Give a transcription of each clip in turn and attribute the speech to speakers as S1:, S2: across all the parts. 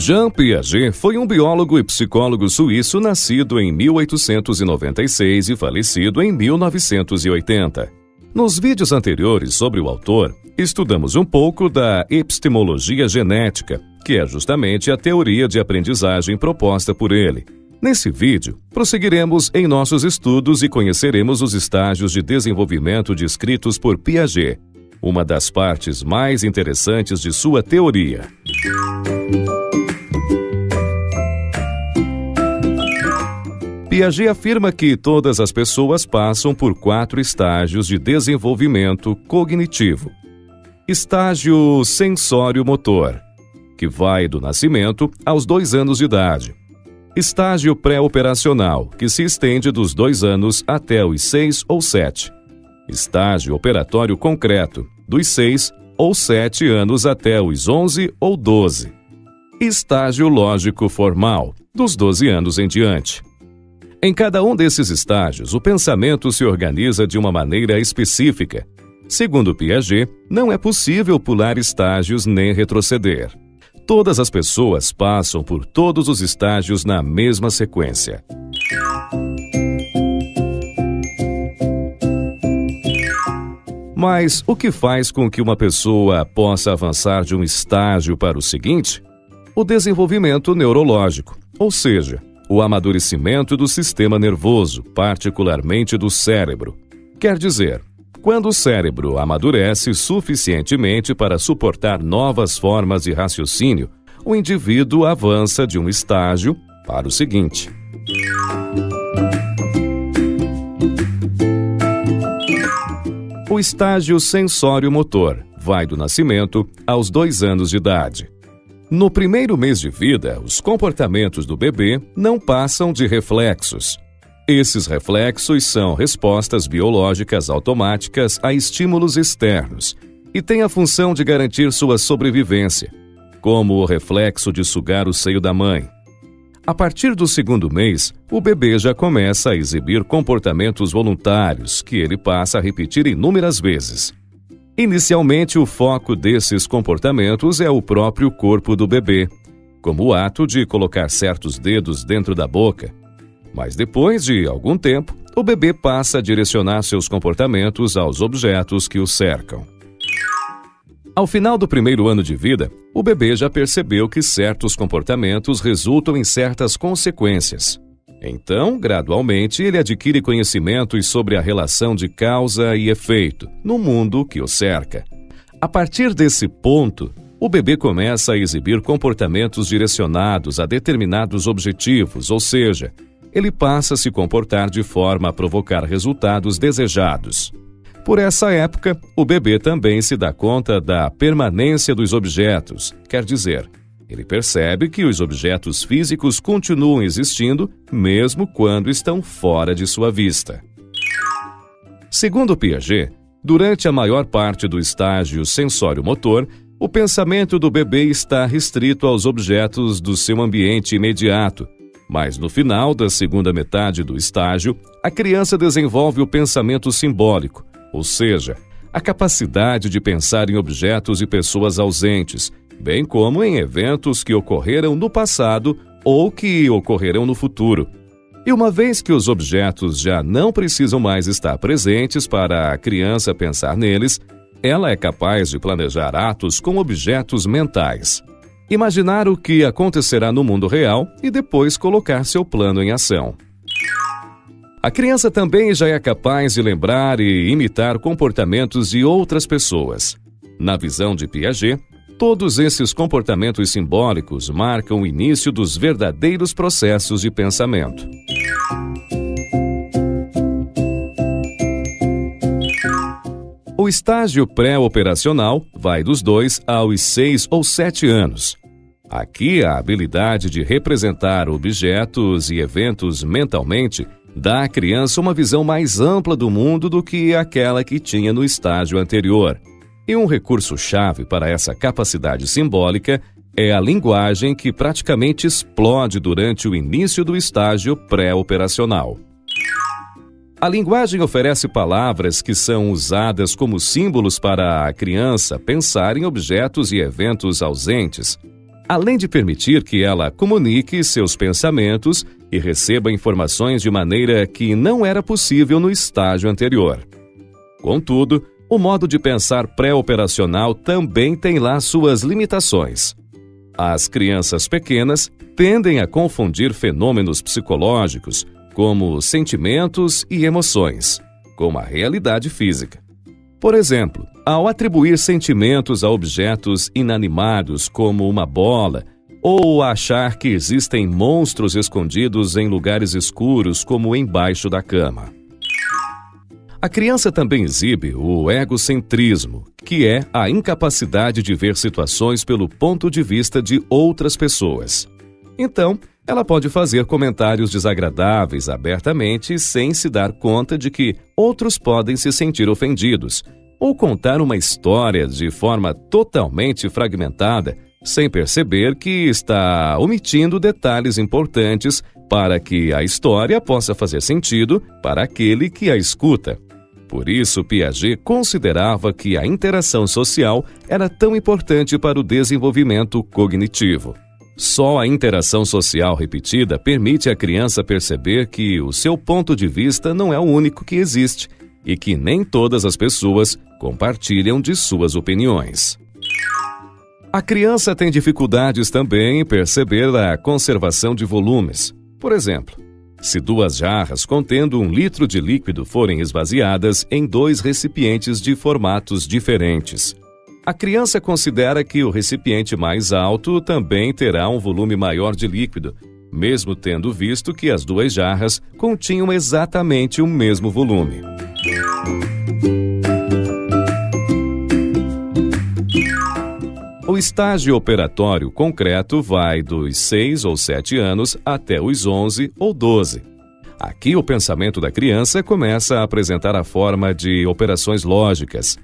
S1: Jean Piaget foi um biólogo e psicólogo suíço nascido em 1896 e falecido em 1980. Nos vídeos anteriores sobre o autor, estudamos um pouco da epistemologia genética, que é justamente a teoria de aprendizagem proposta por ele. Nesse vídeo, prosseguiremos em nossos estudos e conheceremos os estágios de desenvolvimento descritos por Piaget, uma das partes mais interessantes de sua teoria. Piaget afirma que todas as pessoas passam por 4 estágios de desenvolvimento cognitivo. Estágio sensório-motor, que vai do nascimento aos 2 anos de idade. Estágio pré-operacional, que se estende dos 2 anos até os 6 ou 7. Estágio operatório concreto, dos 6 ou 7 anos até os 11 ou 12. Estágio lógico formal, dos 12 anos em diante. Em cada um desses estágios, o pensamento se organiza de uma maneira específica. Segundo Piaget, não é possível pular estágios nem retroceder. Todas as pessoas passam por todos os estágios na mesma sequência. Mas o que faz com que uma pessoa possa avançar de um estágio para o seguinte? O desenvolvimento neurológico, ou seja, o amadurecimento do sistema nervoso, particularmente do cérebro. Quer dizer, quando o cérebro amadurece suficientemente para suportar novas formas de raciocínio, o indivíduo avança de um estágio para o seguinte. O estágio sensório-motor vai do nascimento aos 2 anos de idade. No primeiro mês de vida, os comportamentos do bebê não passam de reflexos. Esses reflexos são respostas biológicas automáticas a estímulos externos e têm a função de garantir sua sobrevivência, como o reflexo de sugar o seio da mãe. A partir do 2º mês, o bebê já começa a exibir comportamentos voluntários que ele passa a repetir inúmeras vezes. Inicialmente, o foco desses comportamentos é o próprio corpo do bebê, como o ato de colocar certos dedos dentro da boca. Mas depois de algum tempo, o bebê passa a direcionar seus comportamentos aos objetos que o cercam. Ao final do 1º ano de vida, o bebê já percebeu que certos comportamentos resultam em certas consequências. Então, gradualmente, ele adquire conhecimentos sobre a relação de causa e efeito no mundo que o cerca. A partir desse ponto, o bebê começa a exibir comportamentos direcionados a determinados objetivos, ou seja, ele passa a se comportar de forma a provocar resultados desejados. Por essa época, o bebê também se dá conta da permanência dos objetos, quer dizer, ele percebe que os objetos físicos continuam existindo mesmo quando estão fora de sua vista. Segundo Piaget, durante a maior parte do estágio sensório-motor, o pensamento do bebê está restrito aos objetos do seu ambiente imediato, mas no final da segunda metade do estágio, a criança desenvolve o pensamento simbólico, ou seja, a capacidade de pensar em objetos e pessoas ausentes, bem como em eventos que ocorreram no passado ou que ocorrerão no futuro. E uma vez que os objetos já não precisam mais estar presentes para a criança pensar neles, ela é capaz de planejar atos com objetos mentais. Imaginar o que acontecerá no mundo real e depois colocar seu plano em ação. A criança também já é capaz de lembrar e imitar comportamentos de outras pessoas. Na visão de Piaget, todos esses comportamentos simbólicos marcam o início dos verdadeiros processos de pensamento. O estágio pré-operacional vai dos 2 aos 6 ou 7 anos. Aqui, a habilidade de representar objetos e eventos mentalmente dá à criança uma visão mais ampla do mundo do que aquela que tinha no estágio anterior. E um recurso-chave para essa capacidade simbólica é a linguagem que praticamente explode durante o início do estágio pré-operacional. A linguagem oferece palavras que são usadas como símbolos para a criança pensar em objetos e eventos ausentes. além de permitir que ela comunique seus pensamentos e receba informações de maneira que não era possível no estágio anterior. Contudo, o modo de pensar pré-operacional também tem lá suas limitações. As crianças pequenas tendem a confundir fenômenos psicológicos, como sentimentos e emoções, com a realidade física. Por exemplo, ao atribuir sentimentos a objetos inanimados como uma bola, ou achar que existem monstros escondidos em lugares escuros como embaixo da cama. A criança também exibe o egocentrismo, que é a incapacidade de ver situações pelo ponto de vista de outras pessoas. Então, ela pode fazer comentários desagradáveis abertamente sem se dar conta de que outros podem se sentir ofendidos, ou contar uma história de forma totalmente fragmentada, sem perceber que está omitindo detalhes importantes para que a história possa fazer sentido para aquele que a escuta. Por isso, Piaget considerava que a interação social era tão importante para o desenvolvimento cognitivo. Só a interação social repetida permite à criança perceber que o seu ponto de vista não é o único que existe e que nem todas as pessoas compartilham de suas opiniões. A criança tem dificuldades também em perceber a conservação de volumes. Por exemplo, se 2 jarras contendo 1 litro de líquido forem esvaziadas em 2 recipientes de formatos diferentes, a criança considera que o recipiente mais alto também terá um volume maior de líquido, mesmo tendo visto que as 2 jarras continham exatamente o mesmo volume. O estágio operatório concreto vai dos 6 ou 7 anos até os 11 ou 12. Aqui o pensamento da criança começa a apresentar a forma de operações lógicas.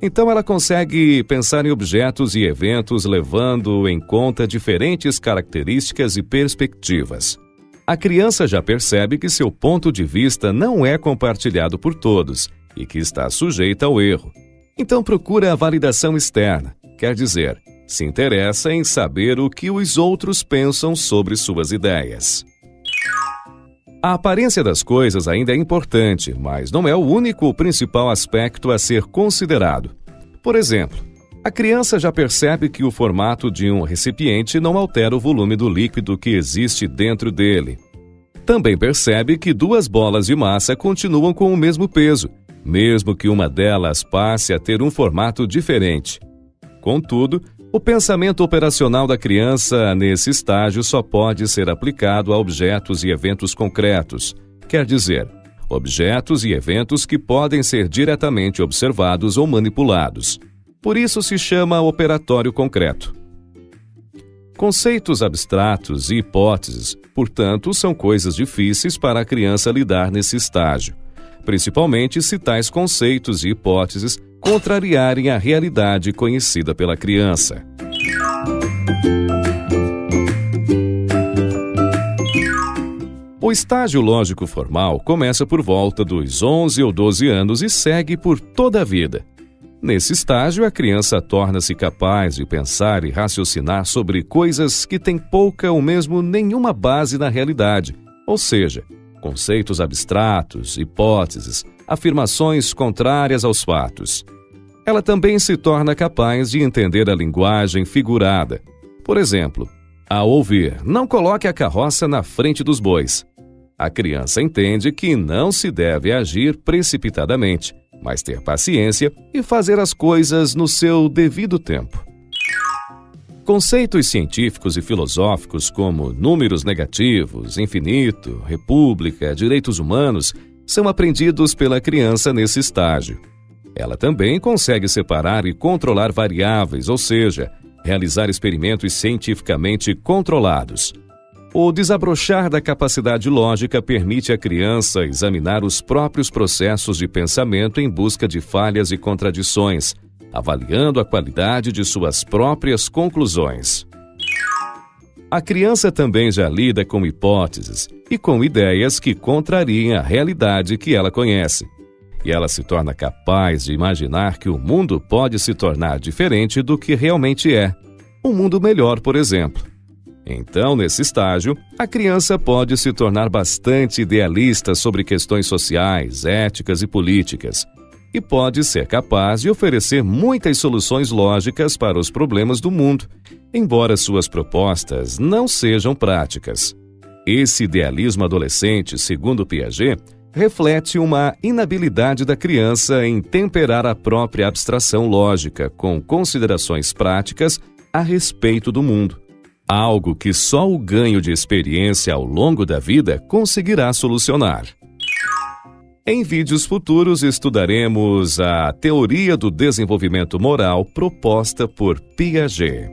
S1: Então ela consegue pensar em objetos e eventos levando em conta diferentes características e perspectivas. A criança já percebe que seu ponto de vista não é compartilhado por todos e que está sujeita ao erro. Então procura a validação externa, quer dizer, se interessa em saber o que os outros pensam sobre suas ideias. A aparência das coisas ainda é importante, mas não é o único ou principal aspecto a ser considerado. Por exemplo, a criança já percebe que o formato de um recipiente não altera o volume do líquido que existe dentro dele. Também percebe que 2 bolas de massa continuam com o mesmo peso, mesmo que uma delas passe a ter um formato diferente. Contudo, o pensamento operacional da criança nesse estágio só pode ser aplicado a objetos e eventos concretos, quer dizer, objetos e eventos que podem ser diretamente observados ou manipulados. Por isso se chama operatório concreto. Conceitos abstratos e hipóteses, portanto, são coisas difíceis para a criança lidar nesse estágio, principalmente se tais conceitos e hipóteses contrariarem a realidade conhecida pela criança. O estágio lógico formal começa por volta dos 11 ou 12 anos e segue por toda a vida. Nesse estágio, a criança torna-se capaz de pensar e raciocinar sobre coisas que têm pouca ou mesmo nenhuma base na realidade, ou seja, conceitos abstratos, hipóteses, afirmações contrárias aos fatos. Ela também se torna capaz de entender a linguagem figurada. Por exemplo, ao ouvir, não coloque a carroça na frente dos bois. A criança entende que não se deve agir precipitadamente, mas ter paciência e fazer as coisas no seu devido tempo. Conceitos científicos e filosóficos como números negativos, infinito, república, direitos humanos, são aprendidos pela criança nesse estágio. Ela também consegue separar e controlar variáveis, ou seja, realizar experimentos cientificamente controlados. O desabrochar da capacidade lógica permite à criança examinar os próprios processos de pensamento em busca de falhas e contradições, avaliando a qualidade de suas próprias conclusões. A criança também já lida com hipóteses e com ideias que contrariem a realidade que ela conhece. E ela se torna capaz de imaginar que o mundo pode se tornar diferente do que realmente é. um mundo melhor, por exemplo. Então, nesse estágio, a criança pode se tornar bastante idealista sobre questões sociais, éticas e políticas, e pode ser capaz de oferecer muitas soluções lógicas para os problemas do mundo, embora suas propostas não sejam práticas. Esse idealismo adolescente, segundo Piaget, reflete uma inabilidade da criança em temperar a própria abstração lógica com considerações práticas a respeito do mundo. Algo que só o ganho de experiência ao longo da vida conseguirá solucionar. Em vídeos futuros estudaremos a teoria do desenvolvimento moral proposta por Piaget.